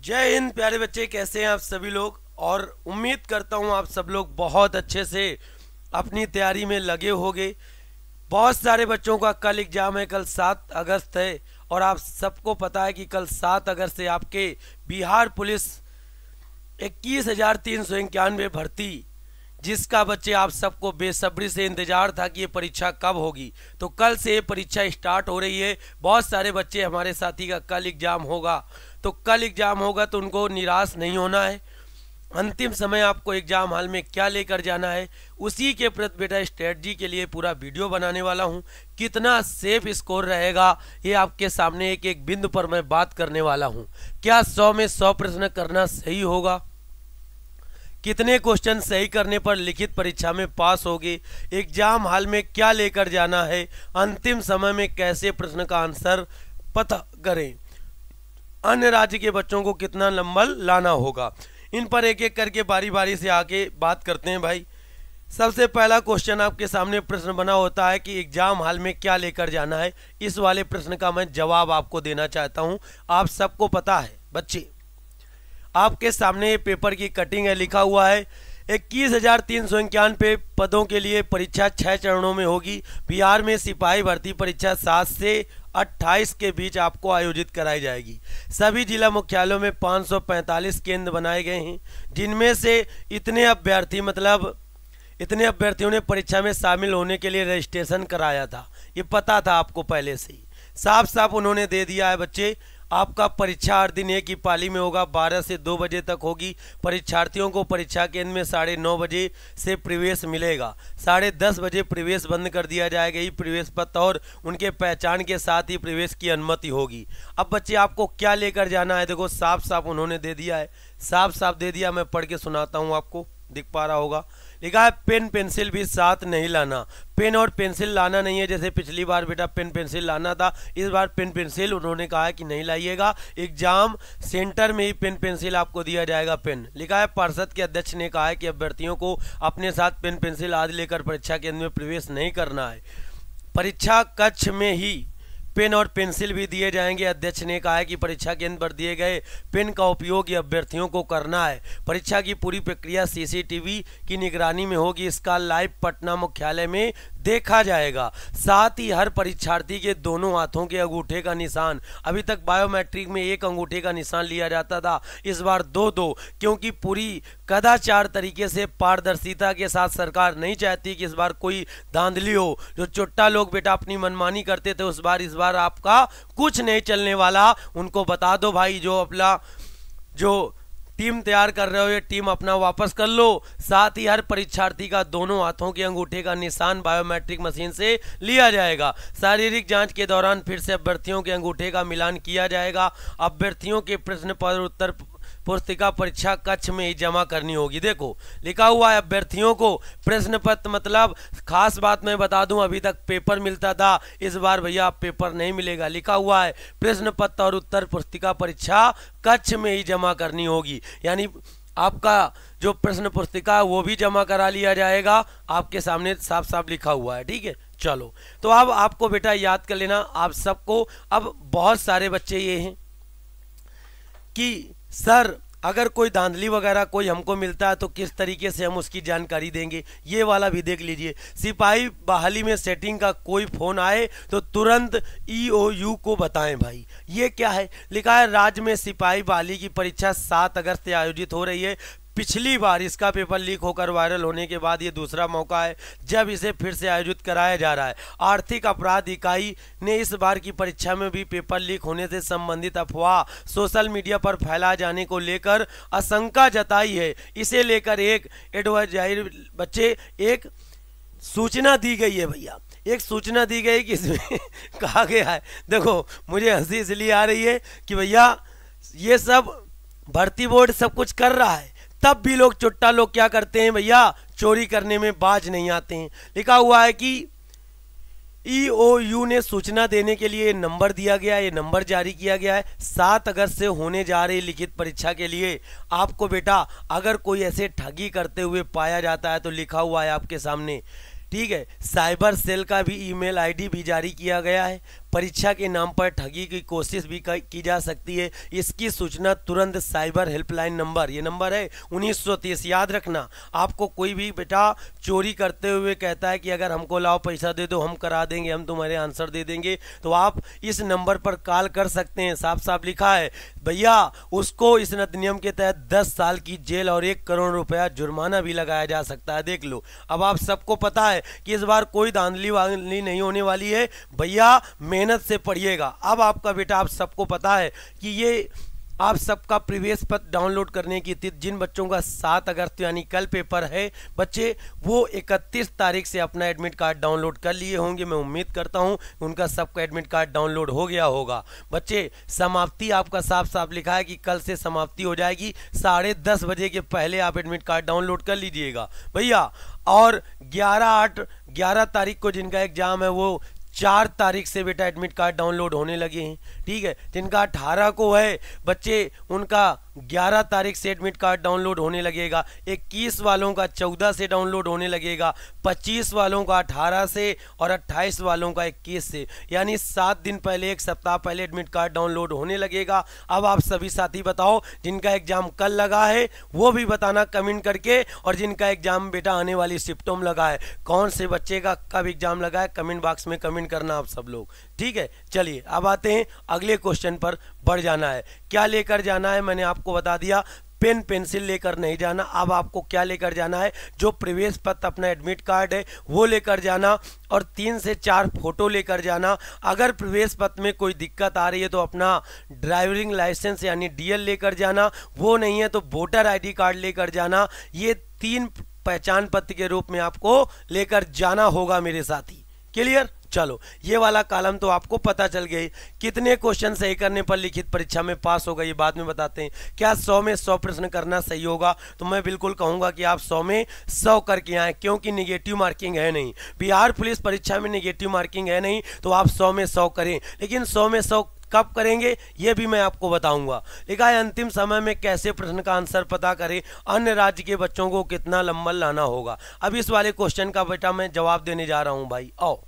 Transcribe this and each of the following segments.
जय हिंद प्यारे बच्चे, कैसे हैं आप सभी लोग। और उम्मीद करता हूं आप सब लोग बहुत अच्छे से अपनी तैयारी में लगे होंगे। बहुत सारे बच्चों का कल एग्जाम है, कल 7 अगस्त है और आप सबको पता है कि कल 7 अगस्त से आपके बिहार पुलिस 21,391 भर्ती, जिसका बच्चे आप सबको बेसब्री से इंतजार था कि ये परीक्षा कब होगी। तो कल से ये परीक्षा स्टार्ट हो रही है। बहुत सारे बच्चे हमारे साथी का कल एग्जाम होगा, तो कल एग्जाम होगा तो उनको निराश नहीं होना है। अंतिम समय आपको एग्जाम हॉल में क्या लेकर जाना है, उसी के प्रति बेटा स्ट्रेटजी के लिए पूरा वीडियो बनाने वाला हूं। कितना सेफ स्कोर रहेगा ये आपके सामने एक एक बिंदु पर मैं बात करने वाला हूं। क्या 100 में 100 प्रश्न करना सही होगा, कितने क्वेश्चन सही करने पर लिखित परीक्षा में पास होगे, एग्जाम हॉल में क्या लेकर जाना है, अंतिम समय में कैसे प्रश्न का आंसर पता करें, अन्य राज्य के बच्चों को कितना नंबर लाना होगा, इन पर एक एक करके बारी बारी से आके बात करते हैं भाई। सबसे पहला क्वेश्चन आपके सामने प्रश्न बना होता है कि एग्जाम हॉल में क्या लेकर जाना है। इस वाले प्रश्न का मैं जवाब आपको देना चाहता हूं। आप सबको पता है बच्चे, आपके सामने ये पेपर की कटिंग है, लिखा हुआ है 21,391 पदों के लिए परीक्षा 6 चरणों में होगी। बिहार में सिपाही भर्ती परीक्षा 7 से 28 के बीच आपको आयोजित कराई जाएगी। सभी जिला मुख्यालयों में 545 केंद्र बनाए गए हैं, जिनमें से इतने अभ्यर्थियों ने परीक्षा में शामिल होने के लिए रजिस्ट्रेशन कराया था। ये पता था आपको पहले से ही, साफ साफ उन्होंने दे दिया है बच्चे। आपका परीक्षा हर दिन एक ही पाली में होगा, 12 से 2 बजे तक होगी। परीक्षार्थियों को परीक्षा केंद्र में 9:30 बजे से प्रवेश मिलेगा। 10:30 बजे प्रवेश बंद कर दिया जाएगा। ही प्रवेश पत्र और उनके पहचान के साथ ही प्रवेश की अनुमति होगी। अब बच्चे आपको क्या लेकर जाना है, देखो साफ साफ उन्होंने दे दिया है, साफ साफ दे दिया। मैं पढ़ के सुनाता हूँ, आपको दिख पा रहा होगा। लिखा है पेन पेंसिल भी साथ नहीं लाना। पेन और पेंसिल लाना नहीं है, जैसे पिछली बार बेटा पेन पेंसिल लाना था, इस बार पेन पेंसिल उन्होंने कहा है कि नहीं लाइएगा। एग्जाम सेंटर में ही पेन पेंसिल आपको दिया जाएगा। पेन लिखा है पार्षद के अध्यक्ष ने कहा है कि अभ्यर्थियों को अपने साथ पेन पेंसिल आदि लेकर परीक्षा केंद्र में प्रवेश नहीं करना है। परीक्षा कक्ष में ही पेन और पेंसिल भी दिए जाएंगे। अध्यक्ष ने कहा है कि परीक्षा केंद्र पर दिए गए पेन का उपयोग अभ्यर्थियों को करना है। परीक्षा की पूरी प्रक्रिया सीसीटीवी की निगरानी में होगी। इसका लाइव पटना मुख्यालय में देखा जाएगा। साथ ही हर परीक्षार्थी के दोनों हाथों के अंगूठे का निशान, अभी तक बायोमेट्रिक में एक अंगूठे का निशान लिया जाता था, इस बार 2-2, क्योंकि पूरी कदाचार तरीके से पारदर्शिता के साथ सरकार नहीं चाहती कि इस बार कोई धांधली हो। जो चुट्टा लोग बेटा अपनी मनमानी करते थे, इस बार आपका कुछ नहीं चलने वाला। उनको बता दो भाई, जो अपना जो टीम तैयार कर रहे हो ये टीम अपना वापस कर लो। साथ ही हर परीक्षार्थी का दोनों हाथों के अंगूठे का निशान बायोमेट्रिक मशीन से लिया जाएगा। शारीरिक जांच के दौरान फिर से अभ्यर्थियों के अंगूठे का मिलान किया जाएगा। अभ्यर्थियों के प्रश्न पत्र उत्तर पुस्तिका परीक्षा कक्ष में ही जमा करनी होगी। देखो लिखा हुआ है अभ्यर्थियों को प्रश्न पत्र, मतलब खास बात मैं बता दूं, अभी तक पेपर मिलता था, इस बार भैया पेपर नहीं मिलेगा। लिखा हुआ है प्रश्न पत्र और उत्तर पुस्तिका परीक्षा कक्ष में ही जमा करनी होगी। यानी आपका जो प्रश्न पुस्तिका है वो भी जमा करा लिया जाएगा। आपके सामने साफ साफ लिखा हुआ है, ठीक है। चलो तो अब आपको बेटा याद कर लेना आप सबको। अब बहुत सारे बच्चे ये हैं कि सर अगर कोई धांधली वगैरह कोई हमको मिलता है तो किस तरीके से हम उसकी जानकारी देंगे, ये वाला भी देख लीजिए। सिपाही बहाली में सेटिंग का कोई फोन आए तो तुरंत EOU को बताएं भाई। ये क्या है, लिखा है राज्य में सिपाही बहाली की परीक्षा 7 अगस्त से आयोजित हो रही है। पिछली बार इसका पेपर लीक होकर वायरल होने के बाद ये दूसरा मौका है जब इसे फिर से आयोजित कराया जा रहा है। आर्थिक अपराध इकाई ने इस बार की परीक्षा में भी पेपर लीक होने से संबंधित अफवाह सोशल मीडिया पर फैलाए जाने को लेकर आशंका जताई है। इसे लेकर एक एडवाइजरी बच्चे एक सूचना दी गई है भैया, एक सूचना दी गई कि इसमें कहा गया है, देखो मुझे हंसी इसलिए आ रही है कि भैया ये सब भर्ती बोर्ड सब कुछ कर रहा है, तब भी लोग चुट्टा लोग क्या करते हैं भैया, चोरी करने में बाज नहीं आते हैं। लिखा हुआ है कि EOU ने सूचना देने के लिए नंबर दिया गया, ये नंबर जारी किया गया है। 7 अगस्त से होने जा रही लिखित परीक्षा के लिए आपको बेटा अगर कोई ऐसे ठगी करते हुए पाया जाता है तो लिखा हुआ है आपके सामने, ठीक है। साइबर सेल का भी ईमेल आईडी भी जारी किया गया है। परीक्षा के नाम पर ठगी की कोशिश भी की जा सकती है। इसकी सूचना तुरंत साइबर हेल्पलाइन नंबर, ये नंबर है 1930, याद रखना। आपको कोई भी बेटा चोरी करते हुए कहता है कि अगर हमको लाओ पैसा दे दो, हम करा देंगे, हम तुम्हारे आंसर दे देंगे, तो आप इस नंबर पर कॉल कर सकते हैं। साफ साफ लिखा है भैया, उसको इस अधिनियम के तहत 10 साल की जेल और 1 करोड़ रुपया जुर्माना भी लगाया जा सकता है। देख लो, अब आप सबको पता है कि इस बार कोई धांधली वांधली नहीं होने वाली है भैया, मेहनत से पढ़िएगा। अब आपका बेटा, आप सबको पता है कि ये आप सबका प्रवेश पत्र डाउनलोड करने की तिथि, जिन बच्चों का 7 अगस्त यानी कल पेपर है बच्चे, वो 31 तारीख से अपना एडमिट कार्ड डाउनलोड कर लिए होंगे। मैं उम्मीद करता हूं उनका सबका एडमिट कार्ड डाउनलोड हो गया होगा। बच्चे, समाप्ति आपका साफ साफ लिखा है कि कल से समाप्ति हो जाएगी, 10:30 बजे के पहले आप एडमिट कार्ड डाउनलोड कर लीजिएगा भैया। और 11 तारीख को जिनका एग्जाम है वो 4 तारीख से बेटा एडमिट कार्ड डाउनलोड होने लगे हैं, ठीक है। जिनका 18 को है बच्चे, उनका 11 तारीख से एडमिट कार्ड डाउनलोड होने लगेगा। 21 वालों का 14 से डाउनलोड होने लगेगा, 25 वालों का 18 से और 28 वालों का 21 से, यानी 7 दिन पहले, 1 सप्ताह पहले एडमिट कार्ड डाउनलोड होने लगेगा। अब आप सभी साथी बताओ, जिनका एग्जाम कल लगा है वो भी बताना कमेंट करके, और जिनका एग्जाम बेटा आने वाली शिफ्टों में लगा है, कौन से बच्चे का कब एग्जाम लगा है, कमेंट बॉक्स में कमेंट करना आप सब लोग, ठीक है। चलिए अब आते हैं अगले क्वेश्चन पर। बढ़ जाना है, क्या लेकर जाना है मैंने आपको बता दिया। पेन पेंसिल लेकर नहीं जाना। अब आपको क्या लेकर जाना है, जो प्रवेश पत्र अपना एडमिट कार्ड है वो लेकर जाना, और 3 से 4 फोटो लेकर जाना। अगर प्रवेश पत्र में कोई दिक्कत आ रही है तो अपना ड्राइविंग लाइसेंस यानी डीएल लेकर जाना, वो नहीं है तो वोटर आईडी कार्ड लेकर जाना। ये 3 पहचान पत्र के रूप में आपको लेकर जाना होगा मेरे साथी। क्लियर? चलो, ये वाला कॉलम तो आपको पता चल गई। कितने क्वेश्चन सही करने पर लिखित परीक्षा में पास होगा ये बाद में बताते हैं। क्या 100 में 100 प्रश्न करना सही होगा? तो मैं बिल्कुल कहूंगा कि आप 100 में 100 करके आए, क्योंकि निगेटिव मार्किंग है नहीं। बिहार पुलिस परीक्षा में निगेटिव मार्किंग है नहीं, तो आप 100 में 100 करें। लेकिन 100 में 100 कब करेंगे ये भी मैं आपको बताऊंगा। लिखा है अंतिम समय में कैसे प्रश्न का आंसर पता करें, अन्य राज्य के बच्चों को कितना नंबर लाना होगा। अब इस वाले क्वेश्चन का बेटा मैं जवाब देने जा रहा हूं भाई, आओ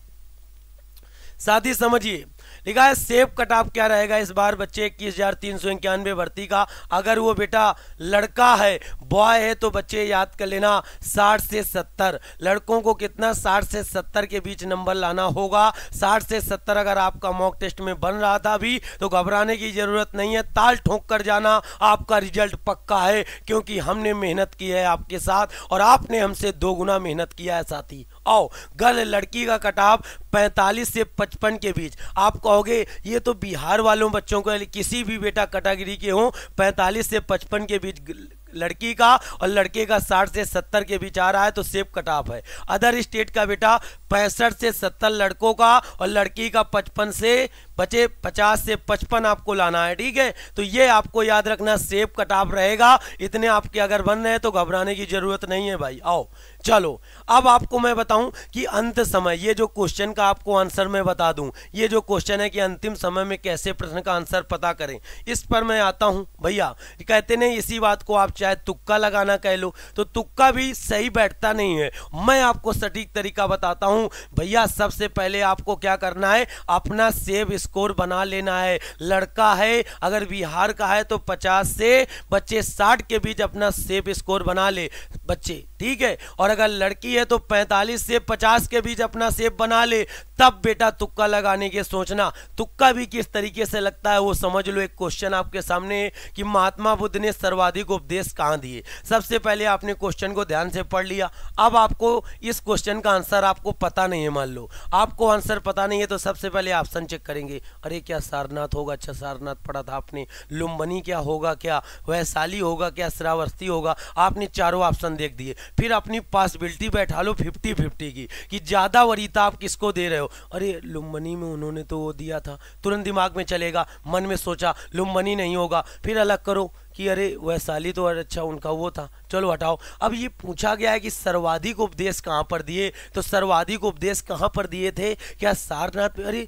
साथी समझिए। लिखा है सेफ कट ऑफ क्या रहेगा इस बार बच्चे 21,391 भर्ती का। अगर वो बेटा लड़का है, बॉय है, तो बच्चे याद कर लेना 60 से 70। लड़कों को कितना 60 से 70 के बीच नंबर लाना होगा। 60 से 70 अगर आपका मॉक टेस्ट में बन रहा था अभी, तो घबराने की जरूरत नहीं है, ताल ठोक कर जाना, आपका रिजल्ट पक्का है, क्योंकि हमने मेहनत की है आपके साथ और आपने हमसे 2 गुना मेहनत किया है साथी। आओ, गर्ल लड़की का कट ऑफ 45 से 55 के बीच। आप कहोगे ये तो बिहार वालों बच्चों को, किसी भी बेटा कैटेगरी के हो, 45 से 55 के बीच लड़की का और लड़के का 60 से 70 के बीच आ रहा है तो सेफ कट ऑफ है। अदर स्टेट का बेटा 65 से 70 लड़कों का और लड़की का 55 से बचे 50 से 55 आपको लाना है, ठीक है। तो ये आपको याद रखना, सेफ कट ऑफ रहेगा। इतने आपके अगर बन रहे हैं तो घबराने की जरूरत नहीं है भाई। आओ चलो, अब आपको मैं बताऊं कि अंत समय, ये जो क्वेश्चन का आपको आंसर मैं बता दूं, ये जो क्वेश्चन है कि अंतिम समय में कैसे प्रश्न का आंसर पता करें, इस पर मैं आता हूं भैया। कहते नहीं इसी बात को आप चाहे तुक्का लगाना कह लो, तो तुक्का भी सही बैठता नहीं है। मैं आपको सटीक तरीका बताता हूं भैया। सबसे पहले आपको क्या करना है, अपना सेव स्कोर बना लेना है। लड़का है अगर बिहार का है तो 50 से बच्चे 60 के बीच अपना सेव स्कोर बना ले बच्चे, ठीक है। और अगर लड़की है तो 45 से 50 के बीच अपना सेव बना ले, तब बेटा तुक्का लगाने के सोचना। तुक्का भी किस तरीके से लगता है वो समझ लो। एक क्वेश्चन आपके सामने है कि महात्मा बुद्ध ने सर्वाधिक उपदेश कहां दिए। सबसे पहले आपने क्वेश्चन को ध्यान से पढ़ लिया। अब आपको इस क्वेश्चन का आंसर आपको पता नहीं है, मान लो आपको आंसर पता नहीं है, तो सबसे पहले ऑप्शन चेक करेंगे। अरे क्या सारनाथ होगा? अच्छा सारनाथ पढ़ा था आपने। लुम्बिनी क्या होगा? क्या वैशाली होगा? क्या श्रावस्ती होगा? आपने चारों ऑप्शन देख दिए। फिर अपनी पॉसिबिलिटी बैठा लो 50-50 की, कि ज्यादा वरीयता आप किसको दे रहे हो। अरे लुम्बिनी में उन्होंने तो वो दिया था, तुरंत दिमाग में चलेगा, मन में सोचा लुम्बिनी नहीं होगा, फिर अलग करो कि अरे वैशाली तो अच्छा उनका वो था, चलो हटाओ। अब ये पूछा गया है कि सर्वाधिक उपदेश कहां पर दिए, तो सर्वाधिक उपदेश कहां पर दिए थे? क्या सारनाथ में? अरे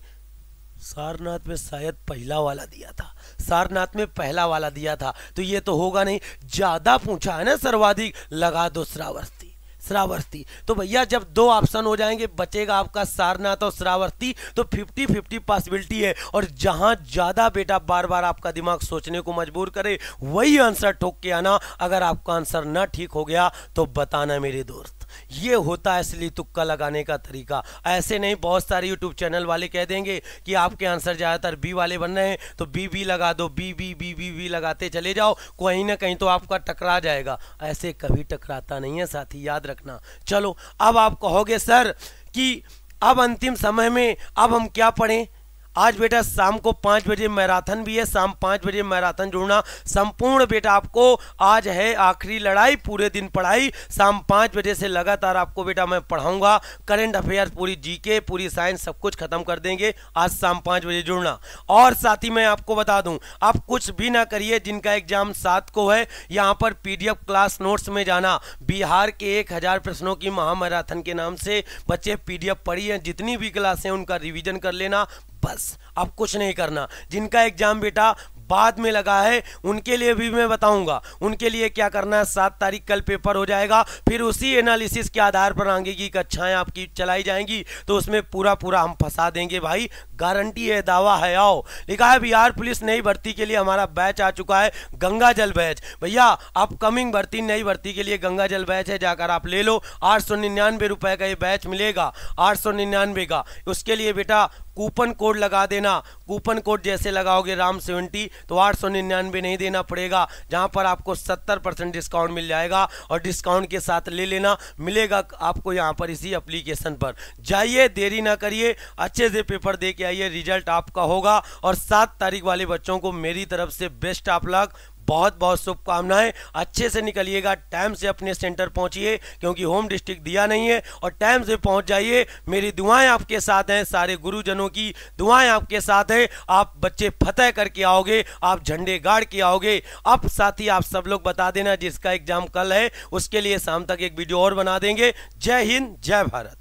सारनाथ में शायद पहला वाला दिया था, सारनाथ में पहला वाला दिया था, तो ये तो होगा नहीं। ज्यादा पूछा है ना सर्वाधिक, लगा दो श्रावस्ती। श्रावस्ती। तो भैया जब दो ऑप्शन हो जाएंगे, बचेगा आपका सारनाथ और श्रावस्ती, तो 50-50 पॉसिबिलिटी है। और जहां ज्यादा बेटा बार बार आपका दिमाग सोचने को मजबूर करे वही आंसर ठोक के आना। अगर आपका आंसर ना ठीक हो गया तो बताना मेरे दोस्त। ये होता है असली तुक्का लगाने का तरीका। ऐसे नहीं बहुत सारे यूट्यूब चैनल वाले कह देंगे कि आपके आंसर ज्यादातर बी वाले बन रहे हैं तो बी लगा दो, बी लगाते चले जाओ, कहीं ना कहीं तो आपका टकरा जाएगा। ऐसे कभी टकराता नहीं है साथी, याद रखना। चलो अब आप कहोगे सर कि अब अंतिम समय में अब हम क्या पढ़ें। आज बेटा शाम को 5 बजे मैराथन भी है, शाम 5 बजे मैराथन जुड़ना संपूर्ण बेटा आपको। आज है आखिरी लड़ाई, पूरे दिन पढ़ाई, शाम 5 बजे से लगातार आपको बेटा मैं पढ़ाऊंगा। करंट अफेयर, पूरी जीके, पूरी साइंस सब कुछ खत्म कर देंगे। आज शाम 5 बजे जुड़ना। और साथ ही मैं आपको बता दूं, आप कुछ भी ना करिए, जिनका एग्जाम 7 को है यहाँ पर PDF क्लास नोट्स में जाना। बिहार के 1000 प्रश्नों की महामैराथन के नाम से बच्चे PDF पढ़ी है, जितनी भी क्लास है उनका रिवीजन कर लेना, बस अब कुछ नहीं करना। जिनका एग्जाम बेटा बाद में लगा है उनके लिए भी मैं बताऊंगा, उनके लिए क्या करना है। 7 तारीख कल पेपर हो जाएगा, फिर उसी एनालिसिस के आधार पर आगे की कक्षाएं आपकी चलाई जाएंगी, तो उसमें पूरा हम फंसा देंगे भाई, गारंटी है, दावा है। आओ, लिखा है बिहार पुलिस नई भर्ती के लिए हमारा बैच आ चुका है, गंगा जल बैच। भैया अपकमिंग भर्ती, नई भर्ती के लिए गंगा जल बैच है, जाकर आप ले लो। 899 रुपए का ये बैच मिलेगा, 899 का। उसके लिए बेटा कूपन कोड लगा देना। कूपन कोड जैसे लगाओगे राम70 तो 899 नहीं देना पड़ेगा, जहां पर आपको 70% डिस्काउंट मिल जाएगा। और डिस्काउंट के साथ ले लेना, मिलेगा आपको यहां पर इसी एप्लीकेशन पर। जाइए, देरी ना करिए, अच्छे से पेपर दे के आइए, रिजल्ट आपका होगा। और 7 तारीख वाले बच्चों को मेरी तरफ से बेस्ट ऑफ लक, बहुत बहुत शुभकामनाएं। अच्छे से निकलिएगा, टाइम से अपने सेंटर पहुंचिए, क्योंकि होम डिस्ट्रिक्ट दिया नहीं है, और टाइम से पहुंच जाइए। मेरी दुआएं आपके साथ हैं, सारे गुरुजनों की दुआएं आपके साथ हैं। आप बच्चे फतेह करके आओगे, आप झंडे गाड़ के आओगे। अब साथ ही आप सब लोग बता देना जिसका एग्जाम कल है, उसके लिए शाम तक एक वीडियो और बना देंगे। जय हिंद, जय भारत।